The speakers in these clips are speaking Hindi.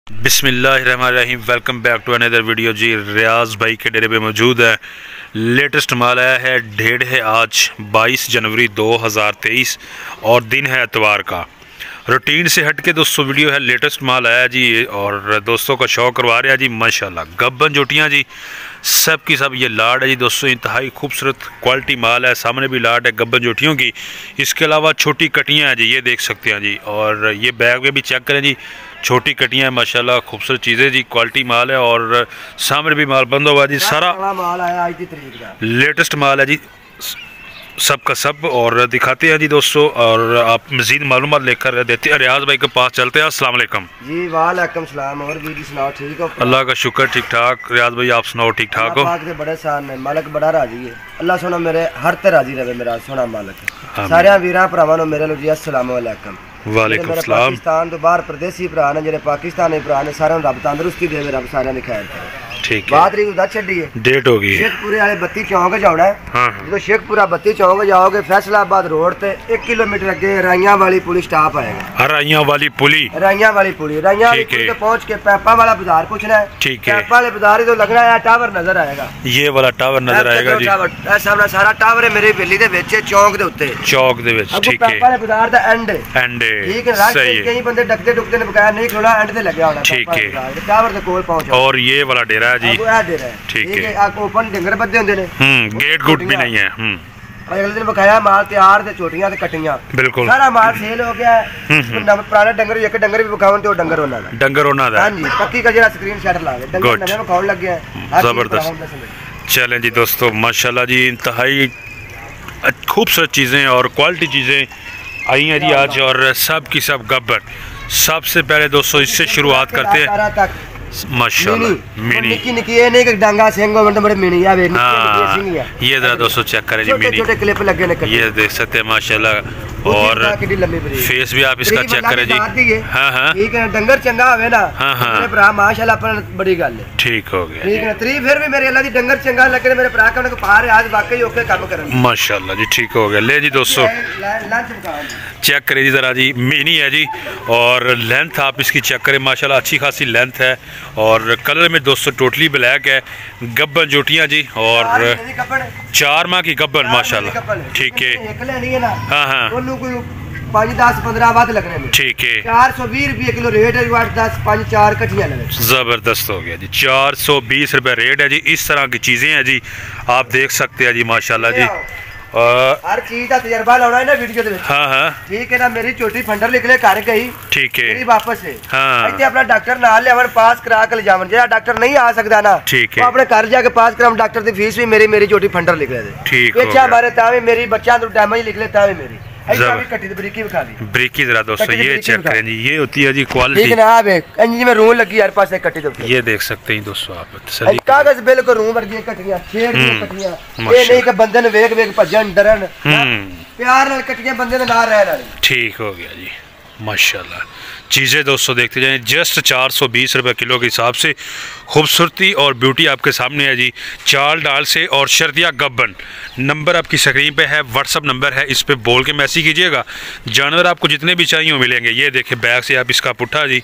बिस्मिल्लाहिर्रहमानिर्रहीम। Welcome back to another video जी। रियाज भाई के डेरे पे मौजूद है। लेटेस्ट माल आया है। डेट है आज 22 जनवरी 2023 और दिन है एतवार का। रूटीन से हट के दोस्तों वीडियो है। लेटेस्ट माल आया जी और दोस्तों का शौक करवा रहा है जी माशाल्लाह। गब्बन जोटियाँ जी सब की सब ये लाड है जी दोस्तों। इंतहाई खूबसूरत क्वालिटी माल है। सामने भी लाड है गब्बन जोटियों की। इसके अलावा छोटी कटियाँ हैं जी, ये देख सकते हैं जी। और ये बैग में भी चेक करें जी, छोटी कटियाँ माशाल्लाह खूबसूरत चीज़ें जी। क्वालिटी माल है और सामने भी माल बंद हुआ जी। सारा माल आया आज की तरीक का लेटेस्ट माल है जी सब का सब। और दिखाते हैं जी दोस्तों और आप मज़ीद मालूमात लेकर देते हैं। रियाज भाई के पास चलते हैं। अस्सलाम वालेकुम जी। वालेकुम सलाम। और भी सुनाओ, ठीक हो? अल्लाह का शुक्र, ठीक ठाक। रियाज भाई आप सुनाओ, ठीक ठाक हो? बड़े सान है, मालक बड़ा राजी है। अल्लाह सोना मेरे हर ते राजी रहे मेरा सोना मालक। सारे वीरां भरावां नूं मेरे लो जी अस्सलाम वालेकुम। वालेकुम सलाम। पाकिस्तान तो बाहर प्रदेसी भरा ने जेडे पाकिस्तानी भरा ने सारे रब तंदुरुस्ती देवे, रब सारे दी खैर करे। ठीक है। बात रही उधर छड़ी है, डेट हो गई है। शेखपुरे वाले 32 चौक जाना है। हाँ। जो शेखपुरा 32 चौक जाओगे फैसलाबाद रोड ते 1 किलोमीटर अगे राइयां वाली पुलिस स्टॉप आएगा। राइयां वाली पुली राइयां वाली पुली ते पहुंच के पैपा वाला बाजार पूछना है। ठीक है। पैपा वाले बाजार ही तो लगना है, टावर नजर आएगा। ये वाला टावर नजर आएगा जी। सामने सारा टावर है मेरी बेली दे विच चौक दे उत्ते। चौक दे विच ठीक है। पैपा वाले बाजार दा एंड ठीक है। सही है। कई बंदे डकते डुकते ने बकाया नहीं खड़ा, एंड ते लगे होना। ठीक है। टावर दे कोल पहुंच। और ये वाला डेरा है जी। ठीक है। आप ओपन डंगर बद्दे होंदे ने। गेट गुट भी नहीं है। अगले दिन बकाया माल तैयार ते छोटियां ते कटियां बिल्कुल सारा माल सेल हो गया है। पुराने डंगर एक डंगर भी बखावन ते डंगर होना दा डंगर होना दा। हां जी, पक्की का जरा स्क्रीनशॉट ला ले। डंगर नवे बखावन लग गया है। जबरदस्त। चलें जी दोस्तों माशाल्लाह जी इंतहाई खूबसूरत चीज़ें और क्वालिटी चीज़ें आई हैं जी आज। और सब की सब गब्बर। सबसे पहले दोस्तों इससे शुरुआत करते हैं माशाल्लाह। मिनी निकी निकी ये नहीं कि डांगा सिंह हो बड़े मिनी या वे हाँ, ये जरा दोस्तों चेक करें जी। मिनी छोटे क्लिप लगे ने, ये देख सकते हैं माशाल्लाह। और फेस भी आप इसका चेक करें जी। हाँ हाँ ठीक है। डंगर चंगा होवे ना। हाँ हाँ मेरे भरा माशाल्लाह अपन बड़ी गल है। ठीक हो गया। ठीक है। तरी फिर भी मेरे अल्लाह दी डंगर चंगा लगे मेरे भरा का उनको पार आज वाकई ओके काम करन माशाल्लाह जी। ठीक हो गया। ले जी दोस्तों चेक करें जी जरा जी। मिनी है जी और लेंथ आप इसकी चेक करें माशाल्लाह अच्छी खासी लेंथ है। और कलर में दोस्तों टोटली ब्लैक है। गब्बन जोटियाँ जी और 4 माह की गब्बन माशाल्लाह। ठीक है। हाँ हाँ 5-10-15 बाद लगने में। ठीक है। 420 रुपये किलो रेट है। 8-10-5-4 कटियां लगे। जबरदस्त हो गया जी। 420 रुपये रेट है जी। इस तरह की चीजें हैं जी, आप देख सकते हैं जी माशाल्लाह जी। हर चीज का तजर्बा लाना है ना वीडियो दे। हाँ हाँ ठीक है ना। मेरी छोटी फंडर निकले घर गई। ठीक है। मेरी वापस है। हाँ इतने अपना डॉक्टर नाल ले पास करा के ले जावन। जेड़ा डॉक्टर नहीं आ सकता ना, ठीक है, अपने घर जाके पास करा। डॉक्टर की फीस भी मेरी छोटी फंडर निकले दे। ठीक है। अच्छा मारे तावे मेरी बच्चा तो डैमेज निकले तावे मेरी ब्रेकी जरा दोस्तों ये चेक करें जी। ये होती है जी क्वालिटी। ठीक है ना। आप अंजी में रूम लगी हर पास कट्टी तो ये देख सकते हैं दोस्तों आप तसल्ली। कागज बिल्कुल रूम वर्गी कट्टियां छेड़ दी कट्टियां। ये नहीं कि बंदे ने वेख वेख भजन डरन। प्यार नाल कट्टियां बंदे दे नाल रहन वाली। ठीक हो गया जी माशाल्लाह। चीज़ें दोस्तों देखते जाएं। जस्ट 420 रुपये किलो के हिसाब से खूबसूरती और ब्यूटी आपके सामने है जी। चाल डाल से और शर्तिया गब्बन। नंबर आपकी स्क्रीन पे है, व्हाट्सअप नंबर है, इस पे बोल के मैसेज कीजिएगा। जानवर आपको जितने भी चाहिए वो मिलेंगे। ये देखिए बैग से आप इसका पुट्ठा जी।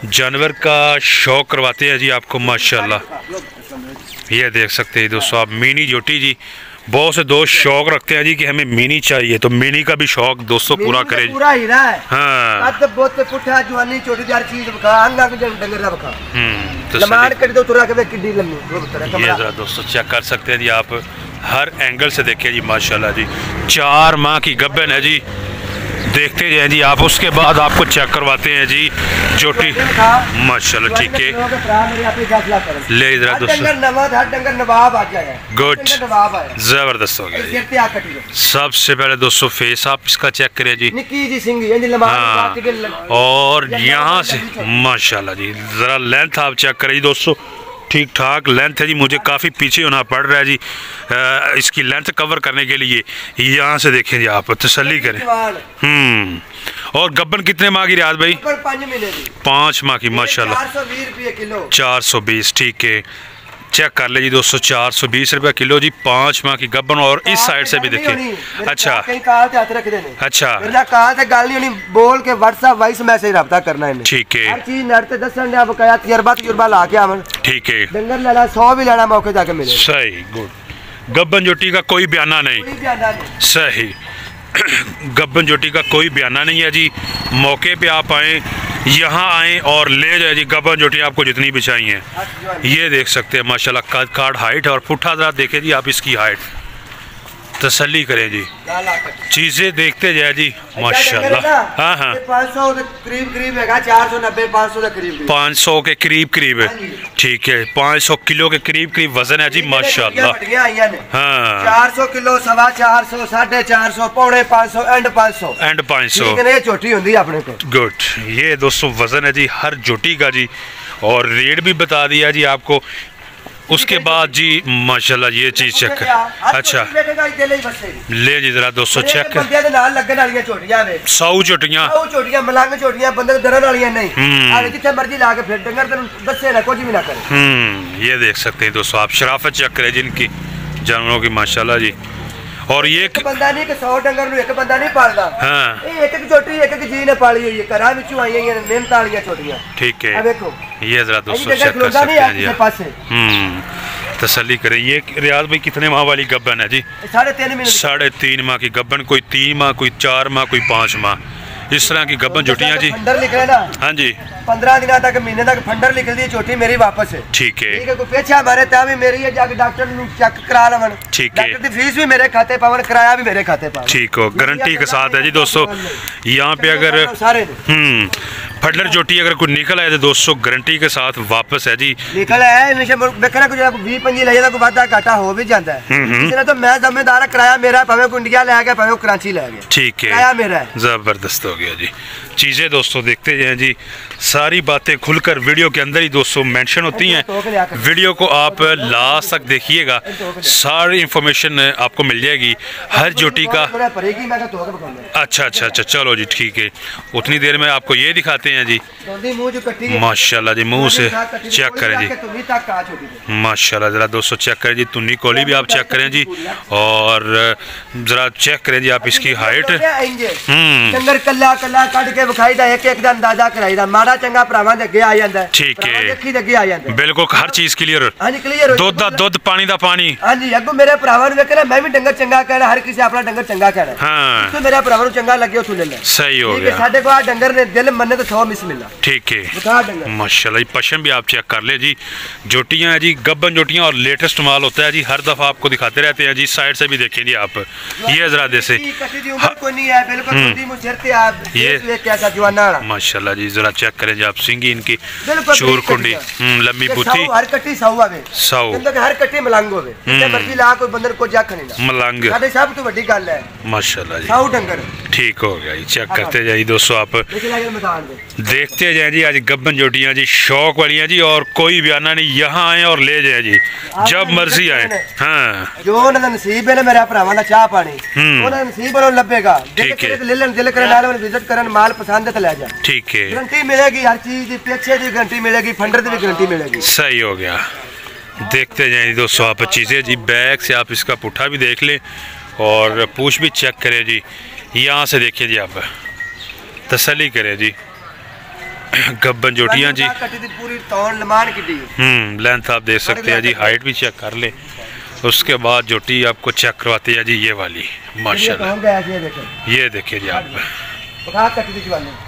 जानवर का शौक करवाते हैं जी आपको माशाल्लाह। ये देख सकते हैं दोस्तों आप मिनी जोटी जी। बहुत से दोस्त शौक रखते हैं जी कि हमें मिनी चाहिए, तो मिनी का भी शौक दोस्तों पूरा करें। पूरा ही रहा है। हाँ पुट्ठा जवानी छोटी जार चीज बखा अंगा के डंगर दा बखा। तो लमाड़ कट दो तुरा के किड्डी लम्मी। ये जरा दोस्तों चेक कर सकते हैं जी आप। हर एंगल से देखिए जी माशाल्लाह जी। 4 माह की गब्बन है जी। देखते जाए जी आप। उसके बाद आपको चेक करवाते हैं जी जोटी माशाल्लाह। ठीक है। ले जरा दोस्तों गुड जबरदस्त हो गया। सबसे पहले दोस्तों फेस आप इसका चेक करें जी। हाँ और यहाँ से माशाल्लाह जी जरा लेंथ आप चेक करें जी दोस्तों। ठीक ठाक लेंथ है जी। मुझे काफ़ी पीछे होना पड़ रहा है जी इसकी लेंथ कवर करने के लिए। यहाँ से देखें जी आप तसल्ली करें। और गब्बन कितने माह की रियाज भाई? 5 महीने की। 5 माह की माशाल्लाह। 420 रुपये किलो। 420 ठीक है। चेक कर ले जी दोस्तों, 420 रुपये किलो जी, 5 माह की गब्बन। और इस साइड से भी देखिए। अच्छा अच्छा, बोल के व्हाट्सएप वॉइस मैसेज रब्ता करना है। ठीक है, हर चीज नेट ते दसन दे बकाया तजुर्बा ला के आवन। ठीक है, डंगर लेना 100 भी लेना मौके जाके मिले। सही, गुड। गब्बन जोटी का कोई बयाना नहीं, सही। गब्बन जोटी का कोई बयाना नहीं है जी। मौके पे आप आए, यहाँ आए और ले जाए जी। गब्बन जोटी आपको जितनी भी चाहिए ये देख सकते हैं माशाल्लाह। कद काट हाइट और पुट्ठा ज़रा देखे जी आप इसकी हाइट, तसल्ली करें जी, चीज़ें देखते जाए जी माशाल्लाह। हाँ हाँ, 500 के करीब है, 490 500 के करीब, 500 के करीब है। ठीक है, 500 किलो के करीब वजन है जी माशाल्लाह। हाँ, 400 किलो, 450, 450, पौने 500, एंड 500 ये छोटी होती है अपने को। गुड। ये दोस्तों वजन है जी हर जोटी का जी, और रेट भी बता दिया जी आपको। उसके बाद जी माशाल्लाह ये चीज चेक कर। अच्छा ले जी जरा दोस्तों चेक कर। 100 चोटियां मलंग चोटियां बंदे डरन वाली नहीं, जिथे मर्जी ला के फिर डंगर तेन दसे ना कुछ भी ना करे। ये देख सकते हैं दोस्तों आप, शराफत चेक करें जिनकी जानवरों की माशाल्लाह जी। और ये एक बंदा नहीं कि 100 डंगर नु एक बंदा नहीं पालदा। हाँ, एक चोटी एक जी ने पाली हुई है, घरा विचों आई हैं मेहनत वाली चोटियां। ठीक है, अब देखो ये जरा दोस्तों चेक कर सकते हैं जी। तसल्ली करें। ये रियाज भाई कितने माह वाली गब्बन है जी? 3.5 माह की गब्बन, कोई 3 माह, कोई 4 माह, कोई 5 माह, इस तरह की गब्बन जोटियां जी। फंडर लिख रहे ना? हाँ जी, 15 दिन तक महीने तक फंडर लिख दी चोटी मेरी वापस है। ठीक है, कोई पेछा मारे ता भी मेरी है, जाके डॉक्टर नु चेक करा लवन। ठीक है, डॉक्टर दी फीस भी मेरे खाते पावन, किराया भी मेरे खाते पावन। ठीक हो, गारंटी के साथ है जी दोस्तों। यहाँ पे अगर फडलर जोटी अगर कोई निकल आए तो दोस्तों गारंटी के साथ वापस है जी। निकल आए देखना कुछ 20-25 ले जाता, कोई वादा घाटा हो भी जाता है। इसलिए तो मैं जिम्मेदार, किराया मेरा, भावे को इंडिया ले गया, भावे कराची ले गया। ठीक है, किराया मेरा है। जबरदस्त हो गया जी। चीज़ें दोस्तों देखते जाएं जी, सारी बातें खुलकर वीडियो के अंदर ही दोस्तों मेंशन होती हैं। वीडियो को आप लास्ट तक देखिएगा, सारी इंफॉर्मेशन आपको मिल जाएगी हर जोटी का। अच्छा अच्छा अच्छा, चलो जी ठीक है, उतनी देर में आपको ये दिखाते हैं जी माशाल्लाह जी। मुंह से चेक करें जी माशाल्लाह, ज़रा दोस्तों चेक करें जी, तुन्नी कोली भी आप चेक करें जी, और ज़रा चेक करें जी आप इसकी हाइट। डंगर कल्ला कल्ला कट के विखाई दा, एक दा अंदाजा कराई दा, माड़ा चंगा भरावां दे अगे आ जांदा है। ठीक है, देखी दे अगे आ जांदा है, बिल्कुल हर चीज क्लियर। हां जी क्लियर, दूध दा दूध, पानी दा पानी। हां जी, अगो मेरे भरावां नु वेखना, मैं भी डंगर चंगा कहना, हर किसी अपना डंगर चंगा कहना। हां, तो मेरा भरावां नु चंगा लगे उथों ले ले। सही हो गया, साडे को डंगर ने दिल मन्ने तो 100 मिस मिला। ठीक है, माशाल्लाह जी। पशम भी आप चेक कर ले जी, जोटियां है जी, गब्बन जोटियां, और लेटेस्ट माल होता है जी, हर दफा आपको दिखाते रहते हैं जी। साइड से भी देखें जी आप, ये जरा जैसे ये माशाल्लाह जी, जरा चेक करें जी आप, सिंगी इनकी चूर कुंडी, लंबी बुथी, हर कट्टी 100 आवे, 100 हर कट्टी मलंग होवे, जिथे मर्जी ला कोई बंदर को जख नहीं ना मलंग, साडे सब तो बड़ी गल है माशाल्लाह जी। 100 डंगर ठीक हो गया जी। चेक करते जाइए दोस्तों आप, देखते जाए जी। आज गब्बन जोटियां जी शौक वाली हैं जी, और कोई बयाना नहीं, यहाँ आए और ले जाए जी, जब मर्जी आए। हाँ, जो उन्होंने नसीब है ना मेरा भरावां दा चाह पानी, उन्होंने नसीब वालों लभेगा। ठीक है, ले लेन, दिल करे नाल विजिट करन, माल पसंद है तो ले जा। ठीक है, गारंटी मिलेगी, हर चीज की पीछे की गारंटी मिलेगी, फंडर की भी गारंटी मिलेगी। सही हो गया, देखते जाए दोस्तों आप चीज़ें जी। बैग से आप इसका पुट्ठा भी देख लें, और पूछ भी चेक करें जी, यहाँ से देखिए जी आप, तसल्ली करें जी। गब्बन जोटियां जी, पूरी तौन लमान की लेंथ आप देख सकते हैं जी, हाइट भी चेक कर ले। उसके बाद जोटी आपको चेक करवाती है जी, ये वाली माशाल्लाह, ये देखिए जी आप,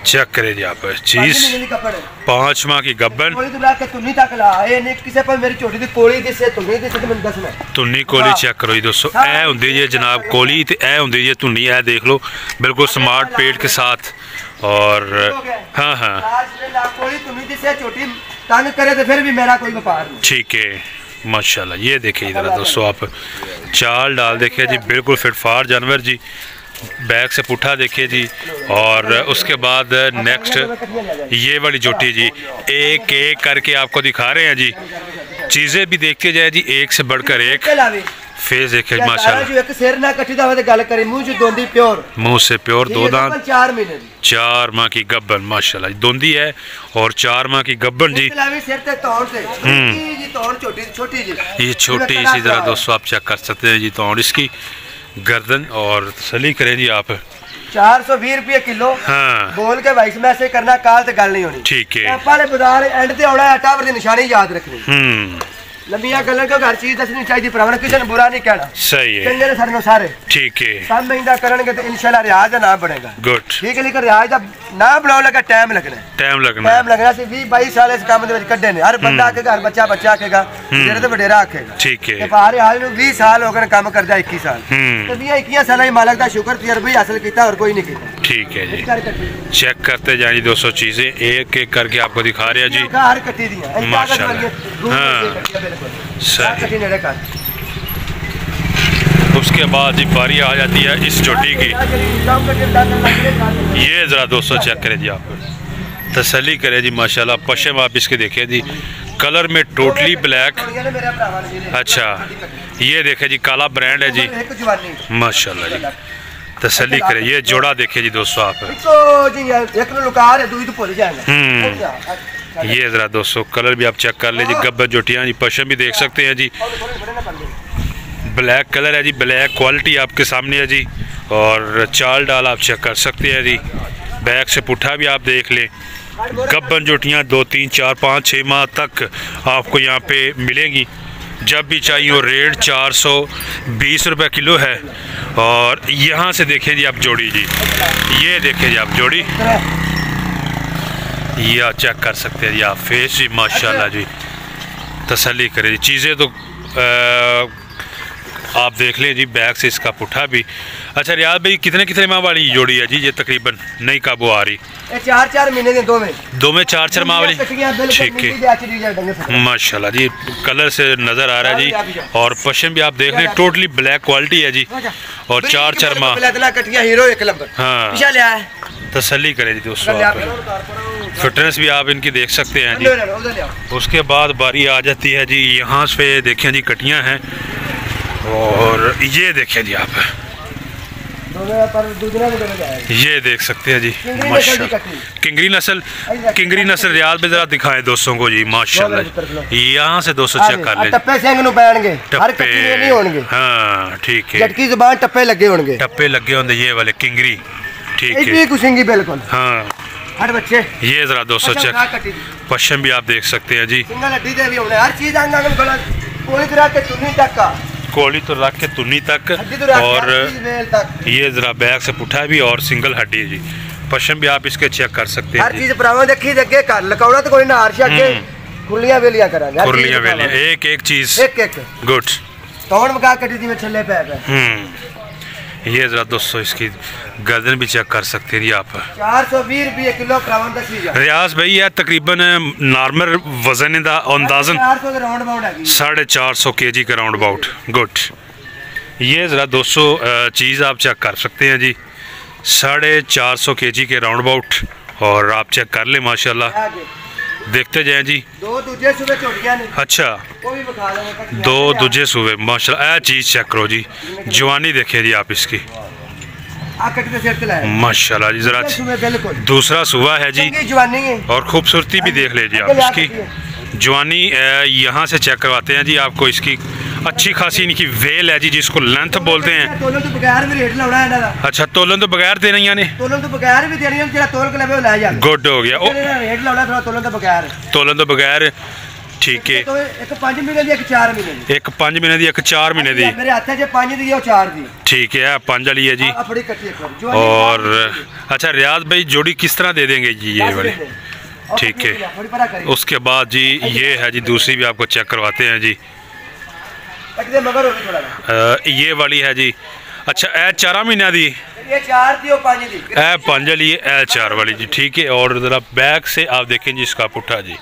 चेक करें जी आप चीज। 5 माह की गब्बन, तुन्नी कोली चेक करो जी दोस्तों, ए हुंदी जी जनाब कोली, ते ए हुंदी जी तुन्नी, ए देख लो बिल्कुल स्मार्ट पेट के साथ। और हाँ हाँ, ठीक है माशाल्लाह, ये देखिए इधर दोस्तों आप, चाल डाल देखिए जी, बिल्कुल फिटफाट जानवर जी। बैग से पुट्ठा देखिए जी, और उसके बाद नेक्स्ट ये वाली जोटी जी, एक एक करके आपको दिखा रहे हैं जी। चीज़ें भी देखते जाए जी, एक से बढ़कर एक, फेस देखे माशाल्लाह। जो एक सिर ना कटी दा गल करी मुंह जो दोंदी प्योर, मुंह से प्योर, दो दांत, 4 महीने दी, 4 माह की गब्बन माशाल्लाह दोंदी है और 4 माह की गब्बन जी। सिर ते तौण से जी, तौण छोटी जी, ये छोटी इसी तरह दोस्तों आप चेक कर सकते हैं जी तौण इसकी, गर्दन। और तसल्ली करें जी आप 420 रुपये किलो। हाँ। बोल के भाई मैं ऐसे करना काल ते गल नहीं होनी। ठीक है। आपने बाजार एंड ते आना है, टावर दी निशानी याद रखनी। लंबिया गल्लां क्योंकि हर चीज दसनी चाहिए, भरावन किसी ने बुरा नहीं कहना। सही है। चंगे ने सारे सारे। ठीक है। सब महीना करेंगे तो इंशाल्लाह रियाज का नाम बनेगा। गुड। ठीक है, लेकिन रियाज का नाम बनाने लगा टाइम लगना। टाइम लगना से 20-22 साल इस काम दे कड्डे ने। हर बंदा आकेगा, हर बच्चा आकेगा, जेड़े तो वडेरा आकेगा। ठीक है। ते बाहर हाल नु 20 साल हो गए काम करदा, 21 साल। तो 20-21 साल ही मालिक दा शुक्र तजर्बा ही हासिल किया और कोई नहीं किया। ठीक है जी। चेक करते जाइए दोस्तों, चीजें एक एक करके आपको दिखा रहे हैं जी। हर कट्टी दी है माशाल्लाह। हां सही। उसके बाद जी बारी आ जाती है इस चोटी की। ये जरा दोस्तों चेक करें जी, आप तसल्ली करें जी माशाल्लाह। पश्चिम आप इसके देखें जी, कलर में टोटली ब्लैक। अच्छा ये देखें जी, काला ब्रांड है जी माशाल्लाह जी, तसल्ली करें। ये जोड़ा देखे जी दोस्तों आप। ये जरा दोस्तों कलर भी आप चेक कर लीजिए, गब्बर जोटियाँ जी, पश्चिम भी देख सकते हैं जी, ब्लैक कलर है जी, ब्लैक क्वालिटी आपके सामने है जी। और चाल डाल आप चेक कर सकते हैं जी, बैक से पुट्ठा भी आप देख लें। गब्बन जोटियाँ 2, 3, 4, 5, 6 माह तक आपको यहाँ पे मिलेंगी, जब भी चाहिए। और रेट 420 रुपये किलो है। और यहाँ से देखें जी आप जोड़ी जी, ये देखें जी आप जोड़ी, ये आप चेक कर सकते हैं जी आप, फेस जी माशाल्लाह जी, तसल्ली करें जी। चीज़ें तो आप देख लें जी, बैग से इसका पुट्ठा भी। अच्छा रियाज भाई, कितने माह वाली जोड़ी है जी ये? तकरीबन नई काबू आ रही 4 महीने के, दो में 4 माह वाली। ठीक है माशाल्लाह जी, कलर से नज़र आ रहा है जी। और पश्चिम भी आप देख लें, टोटली ब्लैक क्वालिटी है जी। और 4 माह। हाँ तसल्ली करें जी दोस्तों, फिटनेस भी आप इनकी देख सकते हैं जी। उसके बाद बारी आ जाती है जी, यहाँ से देखें जी कटियाँ हैं। और ये देखें जी आप, ये देख सकते हैं जी माशाल्लाह, किंगरी नस्ल रियाज में जरा दिखाएं दोस्तों को जी माशाल्लाह। यहाँ से दोस्तों चेक कर ले, टप्पे नहीं होंगे। हाँ ठीक है, झटकी ज़ुबान टप्पे लगे होंगे ये वाले किंगरी। ठीक है बिल्कुल। हाँ हर बच्चे। ये जरा दोस्तों चेक, पश्चिम भी आप देख सकते हैं जी, कोली तो रख के तुन्नी तक। और ये जरा बैग से पुट्ठा भी और सिंगल हड्डी है जी। पश्चिम भी आप इसके चेक कर सकते हैं। हर चीज भरावा देखी देखे कर लकौड़ा तो कोई ना आरशा के खुलियां वेलियां करांगे, खुलियां वेलियां एक चीज एक गुड तौण मका कटी दी में छल्ले पे। ये जरा दोस्तों इसकी गर्दन भी चेक कर सकते हैं आप। 420 रुपये किलो रियाज भाई है, तकरीबन नॉर्मल वजन का अंदाजन 450 kg के राउंड अबाउट। गुड। ये ज़रा दोस्तों चीज़ आप चेक कर सकते हैं जी, 450 kg के राउंड अबाउट। और आप चेक कर लें माशाल्लाह, देखते जाएं जी। 2 दूजे सूबे छोटियां ने। अच्छा 2 दूजे सूबे माशाल्लाह। यह चीज़ चेक करो जी, जवानी देखें जी आप इसकी माशाल्लाह जी। जरा दूसरा सूबा है जी, और खूबसूरती भी देख लीजिए आप इसकी। जवानी यहाँ से चेक करवाते हैं जी आपको, इसकी अच्छी खासी इनकी वेल है जी, जिसको लेंथ बोलते हैं। अच्छा तोलन तो बगैर दे रही ने, गुड हो गया, तोलन तो बगैर। ठीक है, एक 5 महीने दी, एक 4 महीने दी, एक 5 महीने दी, एक 4 महीने दी। मेरे हाथ से 5 दी और 4 दी। ठीक है 5 वाली है जी। और अच्छा रियाज भाई जोड़ी किस तरह दे देंगे जी ये वाली? ठीक है, उसके बाद जी ये है जी दूसरी भी आपको चेक करवाते हैं जी। ये वाली है जी। अच्छा ए 4 महीने दी, ये 4 दी और 5 दी, ए 5 वाली है, ए 4 वाली जी। ठीक है, और जरा बैक से आप देखें जी इसका पुट्ठा जी,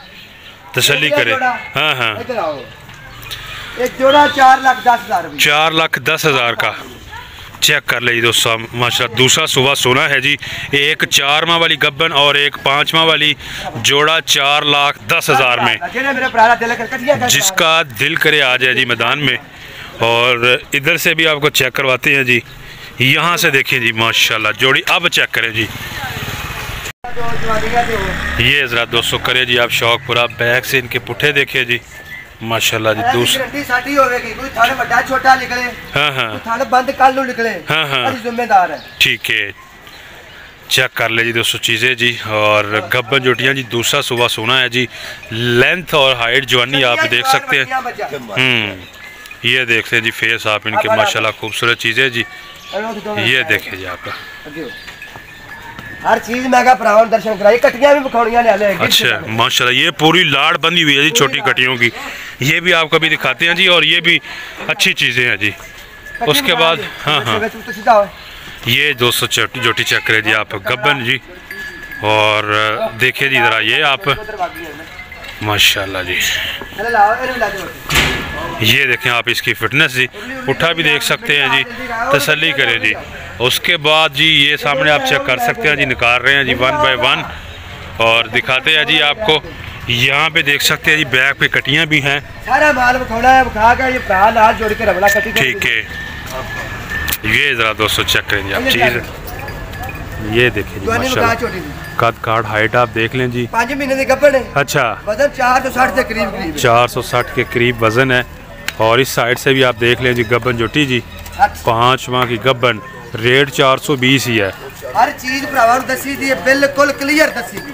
तसल्ली करें। हाँ हाँ एक जोड़ा 4,10,000 4,10,000 का चेक कर लीजिए दोस्तों माशाल्लाह। दूसरा सुबह सोना है जी, एक 4 माह वाली गब्बन और एक 5 माह वाली जोड़ा 4,10,000 में। जिसका दिल करे आ जाए जी मैदान में, और इधर से भी आपको चेक करवाते हैं जी। यहाँ से देखिए जी माशाल्लाह जोड़ी। अब चेक करें जी, ये ज़रा दोस्तों करें जी आप शौक पूरा। बैक से इनके पुट्ठे देखिए जी माशाल्लाह जी। दूसरा ठीक है, चेक कर ले जी दोस्तों चीज़ें जी। और गब्बन जोटियाँ जी दूसरा सुबह सोना है जी। लेंथ और हाइट जवानी आप देख सकते हैं। ये देखते हैं जी फेस आप इनके माशाल्लाह खूबसूरत चीज़ें जी। ये देखे जी आपका हर चीज मैं दर्शन कराई, कटियां भी बखौड़ियां ले। अच्छा माशाल्लाह, ये पूरी लाड़ बंदी हुई है जी छोटी कटियों की। ये भी आपको भी दिखाते हैं जी, और ये भी अच्छी चीज़ें हैं जी। उसके बाद हाँ, ये 200 जोटी चेक करें जी आप गब्बन जी। और देखिए जी ज़रा ये आप माशाल्लाह जी, ये देखें आप इसकी फिटनेस जी। उठा भी देख सकते हैं जी, तसल्ली करें जी। उसके बाद जी ये सामने आप चेक कर सकते हैं जी, निकाल रहे हैं जी 1 बाय 1 और दिखाते हैं जी आपको। यहाँ पे देख सकते हैं जी बैक पे कटियाँ भी हैं। सारा माल बखौड़ा है, बखा के ये लाल जोड़ के रबड़ा कटी। ठीक है, ये ज़रा दोस्तों चेक करें जी आप चीज़। ये देखिए जी माशाल्लाह, कद काट हाइट आप देख लें जी। 5 महीने की गब्बन है। अच्छा, वजन 460 के करीब 460 के करीब वजन है। और इस साइड से भी आप देख लें जी गब्बन जोटी जी 5 माह की गब्बन। रेट 420 ही है। हर चीज भरावां नूं दसी दी बिल्कुल क्लियर दसी दी।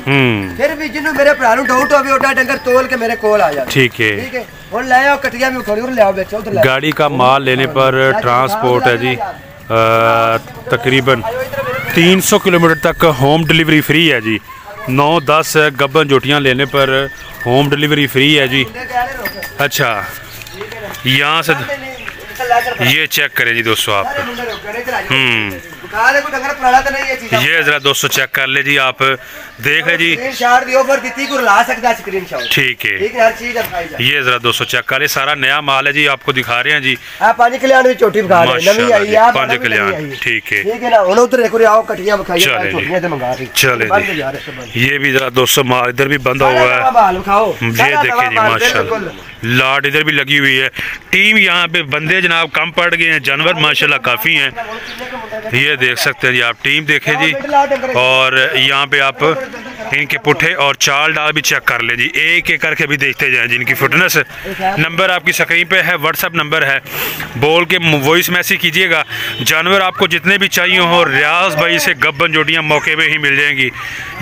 फिर भी जिन्हों मेरे भरा नूं डाउट होवे ओडा डंगर तोल के मेरे कोल आ जाए। ठीक है, ठीक है। हुण ले आओ कटियां भी खड़ी और ले आओ बेचो उधर ले। गाड़ी का माल लेने पर ट्रांसपोर्ट है जी तकरीबन 300 किलोमीटर तक होम डिलीवरी फ्री है जी। 9-10 गब्बन जोटियाँ लेने पर होम डिलीवरी फ्री है जी। अच्छा, यहाँ से ये चेक करें जी दोस्तों आप। ये जरा दोस्तों चेक कर ले जी आप, देख ले जी। ठीक है, ये जरा दोस्तों चेक कर ले, सारा नया माल है जी, आपको दिखा रहे हैं जी। 5 कल्याण भी छोटी बखा रहे हैं, नवी आई है 5 कल्याण। ठीक है, ठीक है ना। उधर देखो आओ कटियां बखाई चले जी। ये भी जरा दोस्तों माल इधर भी बंधा हुआ है। ये देखिए जी माशाल्लाह, लाट इधर भी लगी हुई है। टीम यहाँ पे बंदे जनाब कम पड़ गए हैं, जानवर माशाल्लाह काफ़ी हैं। ये देख सकते हैं जी आप, टीम देखें जी। और यहाँ पे आप इनके पुट्ठे और चाल डाल भी चेक कर ले जी, एक एक करके भी देखते जाएं जिनकी फिटनेस। नंबर आपकी स्क्रीन पे है, व्हाट्सअप नंबर है, बोल के वॉइस मैसेज कीजिएगा। जानवर आपको जितने भी चाहिए हो रियाज भाई से गब्बन जोटियाँ मौके पे ही मिल जाएंगी।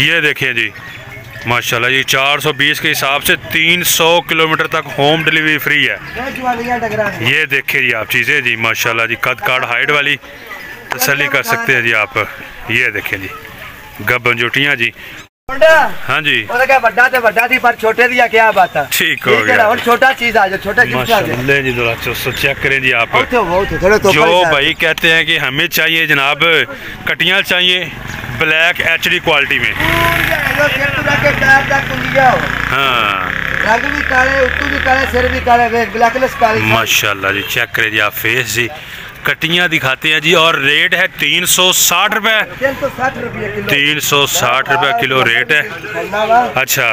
ये देखें जी माशाल्लाह जी, 420 के हिसाब से 300 किलोमीटर तक होम डिलीवरी फ्री है। ये देखिए जी आप चीज़ें जी माशाल्लाह जी, कद काट हाइट वाली तसल्ली कर सकते हैं जी आप। ये देखें जी गब्बन जोटियाँ जी। हाँ जी, बड़ा थी पर छोटे दिया क्या बात है। ठीक हो गया, छोटा चीज आ जाए, छोटा ले जी दोस्तों चेक करें जी आप। जो भाई कहते हैं कि हमें चाहिए जनाब कटियाँ चाहिए ब्लैक HD क्वालिटी में। हाँ, रंग भी काले, उत्तू भी काले, सिर भी काले, ब्लैकनेस काली माशाल्लाह जी। चेक करें जी आप फेस जी, कटियाँ दिखाते हैं जी। और रेट है 360 रुपये, 360 रुपये किलो रेट है। अच्छा,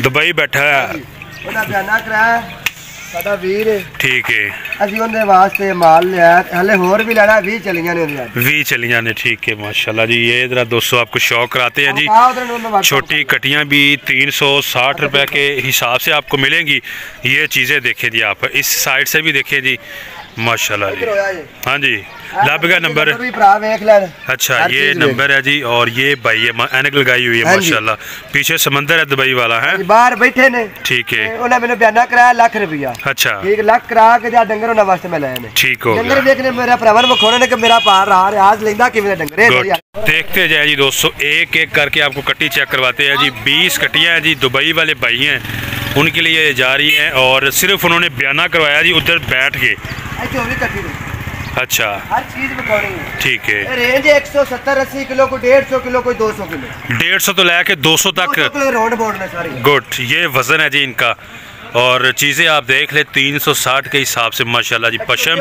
दुबई बैठा है, ठीक है। ठीक है माशाल्लाह जी। ये इधर दोस्तों आपको शौक कराते हैं जी, छोटी कटियां भी 360 रुपये के हिसाब से आपको मिलेंगी। ये चीज़ें देखें जी आप, इस साइड से भी देखें जी माशाल्लाह जी। हाँ जी, लब का नंबर। अच्छा, ये नंबर है जी। और ये भाई एनक लगाई हुई है माशाल्लाह, पीछे समंदर है दुबई वाला है, बाहर बैठे ने। ठीक है, उन्हें मैंने बयाना कराया लाख रुपया। अच्छा, 1 लाख करा के डंगर उन्हें वास्ते मैं लाए। ठीक हो डंगर देखने मेरा भरावन विखाने ने कि मेरा पार रहा रियाज लेंदा कि मेरा डंगर। देखते जाए जी दोस्तों, एक एक करके आपको कट्टी चेक करवाते हैं जी। 20 कट्टियाँ हैं जी, दुबई वाले भाई हैं, उनके लिए ये जा रही हैं। और सिर्फ उन्होंने बयाना करवाया जी उधर बैठ के। अच्छा, हर चीज बखौड़ी है। ठीक है, रेंज 170-80 किलो, कोई 150 किलो, कोई 200 किलो, 150 तो लेके 200 तक रोड बोर्ड में सारी। गुड, ये वजन है जी इनका। और चीज़ें आप देख ले 360 के हिसाब से माशाल्लाह जी, पशम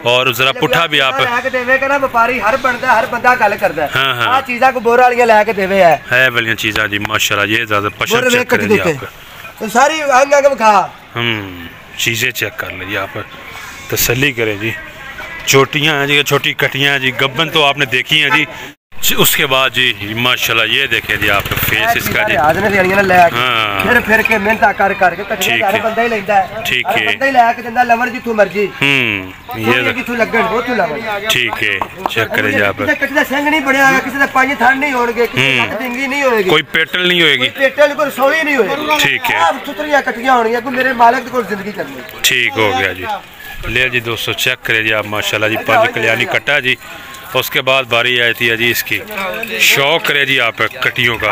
और जरा पुठा भी आप व्यापारी हर बंदा गल करदा है। हाँ हाँ, चीज़ां को बोर वालियां लेके देवे है वालियां चीज़ां जी माशाल्लाह। ये ज़्यादा पशम चेक करें जी आपका, तो सारी अंग अंग खा। चीज़ें चेक कर लीजिए आप, तसल्ली करें जी। चोटियाँ हैं जी, छोटी कटियाँ हैं जी, गब्बन तो आपने देखी हैं जी। उसके बाद जी माशाल्लाह ये देखें जी आप फेस इसका जी, हाँ फिर के मेहनत कर करके बंदा ही लेंदा है, ठीक है, बंदा ही लेके देंदा लवर जिथों मर्जी, ये जिथों लगन वो तो लवर, ठीक है। चेक करें जी आप, कटी दा सिंग नहीं बढ़िया है, किसी दे पंज थन नहीं होणगे, किसी दी डिंगी नहीं होएगी, कोई पेटल नहीं होएगी, पेटल कोई रसोई नहीं होएगी, ठीक है। आप सुथरियां कटियां होणगियां, कोई मेरे मालिक को जिंदगी करनी, ठीक हो गया जी। ले जी दोस्तों चेक करें जी आप माशाल्लाह जी, पंज कल्याणी कट्टा जी। उसके बाद बारी आती है जी इसकी, शौक करे जी आप कटियों का,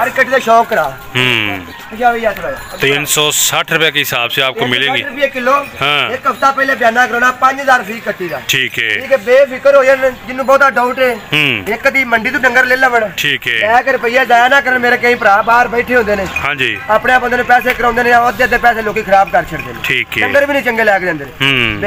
360 रुपए के हिसाब से आपको मिलेंगी किलो। हाँ। एक हफ्ता पहले बयाना कराना 5000 फी कट्टी का, ठीक है, बेफिक्र हो जाए, जिन्होंने बहुत डाउट है एक दी मंडी तो डंगर ले लवण, ठीक है, रुपया जाया ना कर, मेरे कई भरा बाहर बैठे होंगे ने, हाँ जी, अपने बंदे ने पैसे कराउंदे ने, अद्धे पैसे लोग खराब कर छड़दे ने, ठीक है, डंगर भी नहीं चंगे लैके देंदे,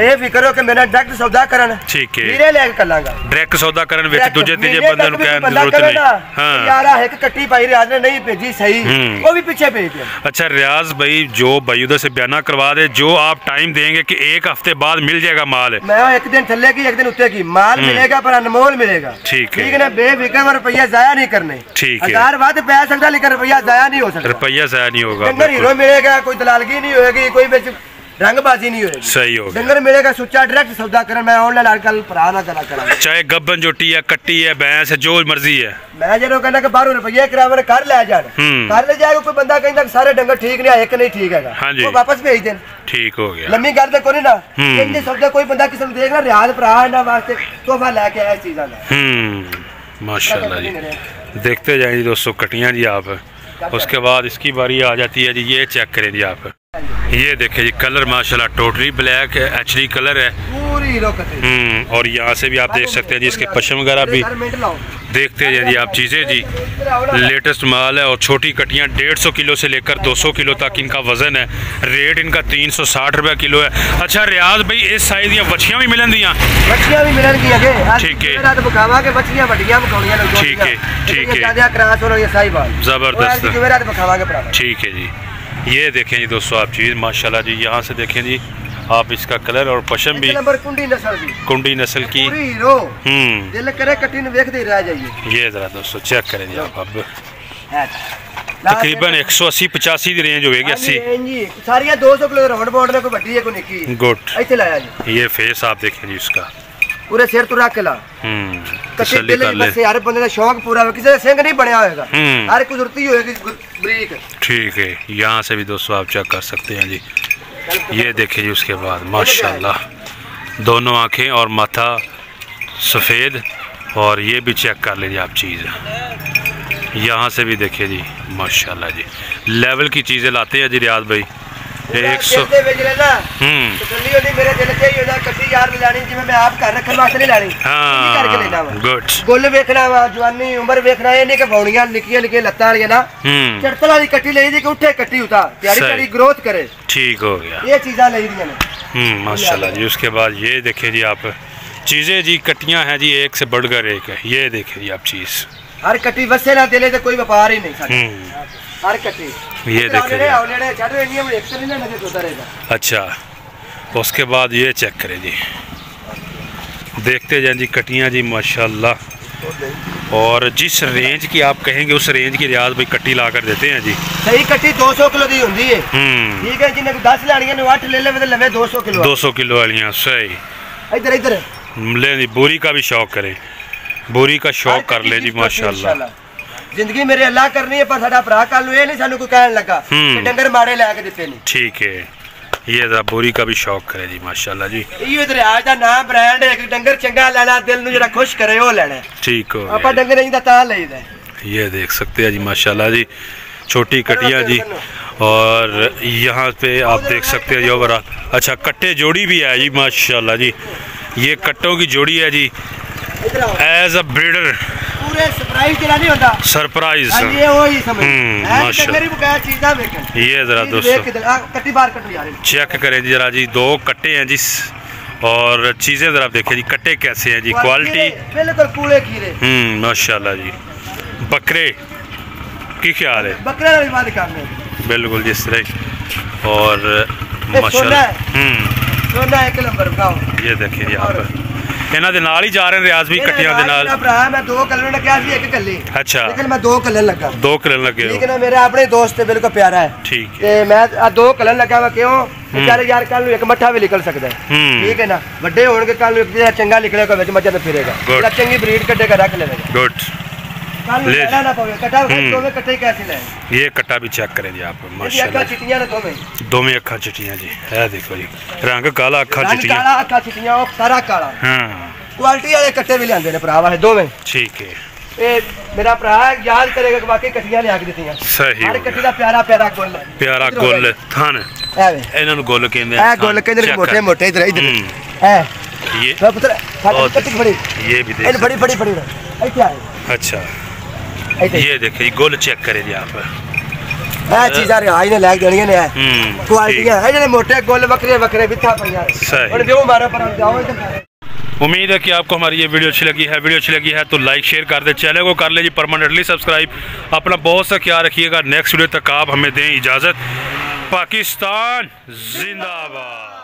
बेफिक्र हो के मेरा डायरेक्ट सौदा करन, ठीक है, वीरे लेके कलांगा, डायरेक्ट सौदा करन विच दूजे तीजे बंदे नु कहन जरूरत नहीं। हां यार एक कट्टी भाई रियाज ने नहीं भेजी सही, वो भी पीछे भेज दिया। अच्छा रियाज भाई, जो भाई उधर से बयाना करवा दे, जो आप टाइम देंगे कि एक हफ्ते बाद मिल जाएगा माल, मैं एक दिन चले की एक दिन उत्ते की माल मिलेगा, पर अनमोल मिलेगा, ठीक है ना, बेफिक्र रुपया जाया नहीं करने, ठीक है, 1000 बाद पै सकता लेकिन रुपया जाया नहीं हो सकता, रुपया जाया नहीं होगा, डंगर हीरो मिलेगा, कोई दलालगी नहीं होगी, कोई बिच रंगबाजी नहीं होगी, सही हो गया, डंगर मिलेगा सुच्चा डायरेक्ट सौदा करन, मैं ऑनलाइन आजकल भरा ना करा करा, चाहे गब्बन जोटी है, कट्टी है, भैंस है, जो मर्जी है, मैं जो कहना कि 12 रुपये करावन कर ले जान, कर ले जाएगा, कोई बंदा कहंदा सारे डंगर ठीक नहीं, एक नहीं ठीक है, हाँ जी, वो वापस भेज देन, ठीक हो गया, लम्मी कर दे कोई ना, इनके सौदा कोई बंदा किस्म देख ना, रियाज भरा ना वास्ते तोहफा लेके आया इस चीज़ां दा, माशाल्लाह जी। देखते जाइए दोस्तों कटियां जी आप, उसके बाद इसकी बारी आ जाती है जी, ये चेक करें जी आप, ये देखे जी कलर माशाल्लाह टोटली ब्लैक एचडी कलर है पूरी, और यहाँ से भी आप देख सकते हैं जी इसके पश्चिम वगैरह भी देखते हैं जी आप चीज़ें जी, लेटेस्ट माल है, और छोटी कटियाँ 150 किलो से लेकर 200 किलो तक इनका वजन है, रेट इनका 360 रुपये किलो है। अच्छा रियाज भाई इस साइज दी बछियां भी मिलन दियां, बछियां भी मिलन दी है, ठीक है, ठीक है, ठीक है, जबरदस्त, ठीक है जी। ये देखें जी दोस्तों आप चीज़ माशाल्लाह जी, यहाँ से देखें जी आप इसका कलर और पशम भी कुंडी नस्ल की, दिल करे कटी ने देख दे रह जाइए, ये जरा दोस्तों चेक करें जी आप, अब तकरीबन 180-85 की रेंज होगी, 80 सारियां 200 किलो राउंड बोर्ड ने, कोई बड़ी है कोई निकी, गुड, इथे लाया जी, ये फेस आप देखें जी उसका, पूरे सिर तो रख ला, तसल्ली कर ले, हर बंदे का शौक पूरा हो, किसी का सिंग नहीं बनया होगा, हर कुदरती होगी ब्रीक, ठीक है, यहाँ से भी दोस्तों आप चेक कर सकते हैं जी, ये देखिए जी, उसके बाद माशाल्लाह दोनों आंखें और माथा सफ़ेद, और ये भी चेक कर लीजिए आप चीज़, यहाँ से भी देखिए जी माशाल्लाह जी, लेवल की चीज़ें लाते हैं जी रियाज भाई, 100 गुल वेखना वा, जवानी उम्र वेखना, ये नहीं कि बौनियां निक्कियां निक्कियां लत्तां वाली ना, चढ़तल वाली कट्टी ले दी कि उठे कट्टी उठा प्यारी प्यारी ग्रोथ करे, ठीक हो गया, ये चीज़ां ले दी ने, माशाल्लाह जी। उसके बाद ये देखें जी आप चीज़ें जी, कट्टियां हैं जी एक से बढ़कर एक है, ये देखें जी आप चीज़, हर कट्टी वसे ना दिले तो कोई व्यापार ही नहीं, हर कट्टी ये देखें, अच्छा उसके बाद ये चेक करें जी, देखते जाए जी कटियां जी माशाल्लाह, और जिस रेंज की आप कहेंगे उस रेंज की रियाज भाई कट्टी ला कर देते हैं जी, सही कट्टी 200 किलो दी होंदी है, ठीक है, जिन्हें 10 लानियां 8 ले ले 200 किलो, 200 किलो वालियां, सही, इधर इधर ले जी, बोरी का भी शौक करें, बोरी का शौक कर ले जी माशाल्लाह, जिंदगी मेरे अल्लाह करनी है, पर साडा भरा कल ये नहीं सानू कोई कहन लगा कि डंगर माड़े लेके दिते नहीं, ठीक है, ये जरा बोरी का भी शौक करे जी माशाल्लाह जी, ये इधर आज दा नाम ब्रांड है, कि डंगर चंगा लेना, दिल नु जरा खुश करे वो लेना, ठीक हो, आपा डंगर नहीं दा ता लेदा, ये देख सकते हैं जी माशाल्लाह जी, छोटी कटियां जी, और यहाँ पे आप देख सकते हैं जो बरा, अच्छा कट्टे जोड़ी भी है जी माशाल्लाह जी, ये कट्टों की जोड़ी है जी, एज अ ब्रीडर सरप्राइज, ये जरा दोस्तों चेक करें जी जरा जी, 2 कट्टे हैं जी, और चीजें जरा देखें जी, कट्टे कैसे हैं जी, क्वालिटी माशाल्लाह जी, बकरे की ख्याल है, बकरे बिल्कुल जिस तरह, और सोना एक नंबर खाओ। ये देखिए यहाँ पर इन्हां दे नाल ही जा रहे हैं रियाज भी कट्टियां दे नाल। मेरा भरा मैं 2 कलर ने कहा एक कल्ली। अच्छा लेकिन मैं 2 कलर लगा। 2 कलर लगे ठीक है ना, मेरा अपने दोस्त है बिल्कुल प्यारा है। ठीक है मैं 2 कलर लगा वा क्यों बेचारे यार कल एक मट्ठा भी निकल सकता है। ठीक है ना, बड़े होणगे कल एक चंगा निकलेगा विच मजा ते फिरेगा, जेड़ा चंगी ब्रीड कटेगा रख लेगा। गुड ना पवे कटा दोवे कट्टे कैसे ले। ये कट्टा भी चेक करें जी आप माशाल्लाह। चिटियां ने दोवें अखा चिटियां जी, है देखो जी रंग काला अखा चिटियां, काला अखा चिटियां सारा काला। हां क्वालिटी वाले कट्टे भी लेंदे ने भरा वाले दोवें। ठीक है, ए मेरा भरा याद करेगा कि वाकई कट्टियां ले आके दित्तियां। सही हर कट्टी दा प्यारा प्यारा गुल, प्यारा गुल थान इन्हां नु गुल कहंदे हैं। गुल कहंदे ने मोटे मोटे इधर इधर है। ये पुत्र कट्टी बड़ी, ये भी देख बड़ी बड़ी बड़ी है क्या है। अच्छा ये देखिए गोल चेक करे जी आप, ए चीज़ां रिहाई ने लैक देनी ने क्वालिटियां है जेडे मोटे गोल बकरे बकरे बिथा पईयां और देओ मारा पर जाओ इधर। उम्मीद है कि आपको हमारी ये वीडियो अच्छी लगी है तो लाइक शेयर कर दे, चैनल को कर ले जी परमानेंटली सब्सक्राइब। अपना बहुत सा ख्याल रखिएगा। नेक्स्ट वीडियो तक आप हमें दें इजाज़त। पाकिस्तान जिंदाबाद।